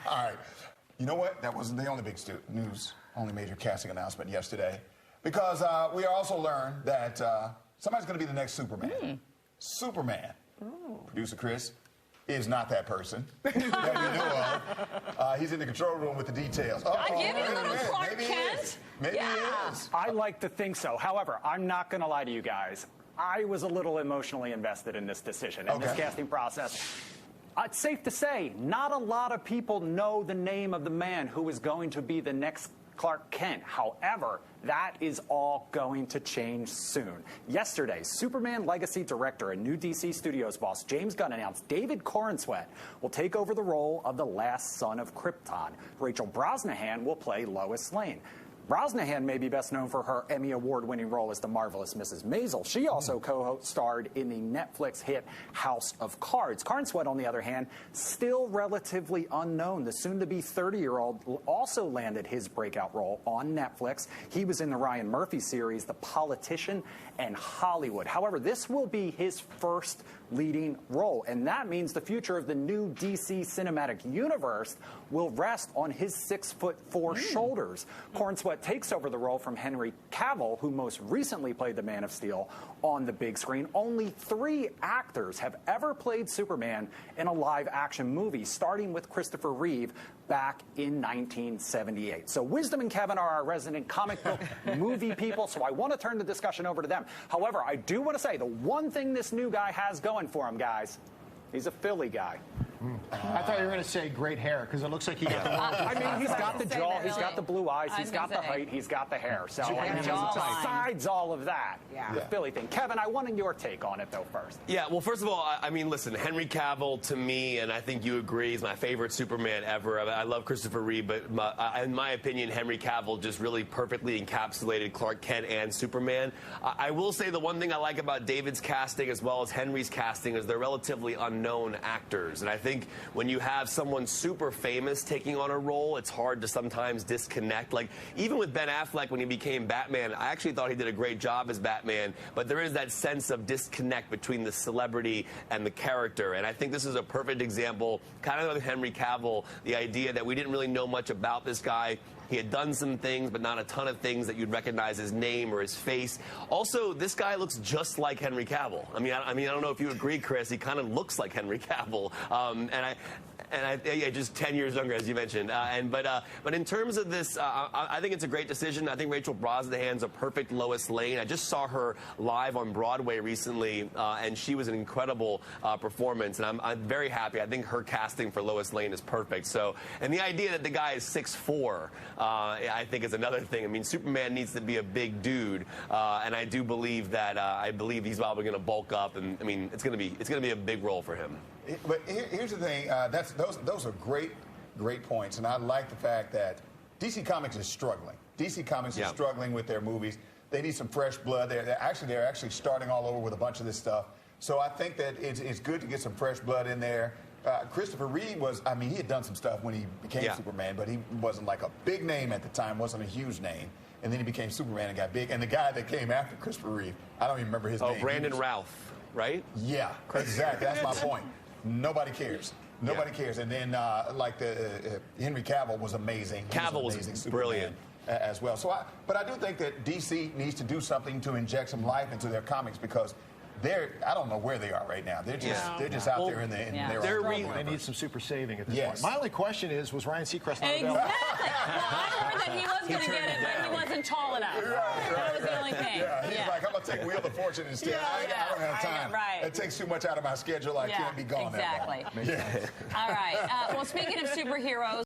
All right. You know what? That wasn't the only big news, only major casting announcement yesterday. Because we also learned that somebody's going to be the next Superman. Superman. Producer Chris is not that person that we know of. He's in the control room with the details. I give you a little Clark Kent. Maybe he is. I like to think so. However, I'm not going to lie to you guys. I was a little emotionally invested in this decision, in this casting process. It's safe to say, not a lot of people know the name of the man who is going to be the next Clark Kent. However, that is all going to change soon. Yesterday, Superman Legacy director and new DC Studios boss James Gunn announced David Corenswet will take over the role of the last son of Krypton. Rachel Brosnahan will play Lois Lane. Brosnahan may be best known for her Emmy Award-winning role as the marvelous Mrs. Maisel. She also co-starred in the Netflix hit House of Cards. Corenswet, on the other hand, still relatively unknown. The soon-to-be 30-year-old also landed his breakout role on Netflix. He was in the Ryan Murphy series, The Politician and Hollywood. However, this will be his first leading role, and that means the future of the new DC cinematic universe will rest on his 6'4" shoulders. Corenswet takes over the role from Henry Cavill, who most recently played the Man of Steel on the big screen. Only 3 actors have ever played Superman in a live-action movie, starting with Christopher Reeve back in 1978. So Wisdom and Kevin are our resident comic book movie people, so I want to turn the discussion over to them. However, I do want to say the one thing this new guy has going for him, guys, he's a Philly guy. I thought you were going to say great hair, because it looks like he got the I mean, he's got the jaw, he's got the blue eyes, he's got the height, he's got the hair. So, besides all of that, the Philly thing. Kevin, I wanted your take on it, though, first. Yeah, well, first of all, I mean, listen, Henry Cavill, to me, and I think you agree, is my favorite Superman ever. I love Christopher Reeve, but in my opinion, Henry Cavill just really perfectly encapsulated Clark Kent and Superman. I will say the one thing I like about David's casting as well as Henry's casting is they're relatively unknown actors. And I think when you have someone super famous taking on a role, it's hard to sometimes disconnect. Like, even with Ben Affleck when he became Batman, I actually thought he did a great job as Batman, but there is that sense of disconnect between the celebrity and the character. And I think this is a perfect example, kind of like Henry Cavill, the idea that we didn't really know much about this guy. He had done some things, but not a ton of things that you'd recognize his name or his face. Also, this guy looks just like Henry Cavill. I mean, I don't know if you agree, Chris. He kind of looks like Henry Cavill, yeah, just 10 years younger, as you mentioned. But in terms of this, I think it's a great decision. I think Rachel Brosnahan's a perfect Lois Lane. I just saw her live on Broadway recently, and she was an incredible performance. And I'm very happy. I think her casting for Lois Lane is perfect. So, and the idea that the guy is 6'4", I think is another thing. I mean, Superman needs to be a big dude, and I do believe that I believe he's probably going to bulk up, and I mean, it's going to be a big role for him. But here's the thing: those are great points, and I like the fact that DC Comics is struggling. DC Comics is struggling with their movies. They need some fresh blood. They're actually starting all over with a bunch of this stuff. So I think that it's good to get some fresh blood in there. Christopher Reeve he had done some stuff when he became Superman, but he wasn't like a big name at the time, wasn't a huge name. And then he became Superman and got big. And the guy that came after Christopher Reeve, I don't even remember his name. Oh, Brandon Routh, right? Yeah, exactly. That's my point. Nobody cares. Nobody cares. And then, Henry Cavill was amazing. Cavill was brilliant as well. So, but I do think that DC needs to do something to inject some life into their comics, because I don't know where they are right now. They're just out there in their own. They need some super saving at this point. My only question is, was Ryan Seacrest not available? Exactly. Well, I heard that he was going to get it, but he wasn't tall enough. That was the only thing. Yeah, he's like, I'm going to take Wheel of Fortune instead. I don't have time. It takes too much out of my schedule. I can't be gone that long. Exactly. All right. Well, speaking of superheroes,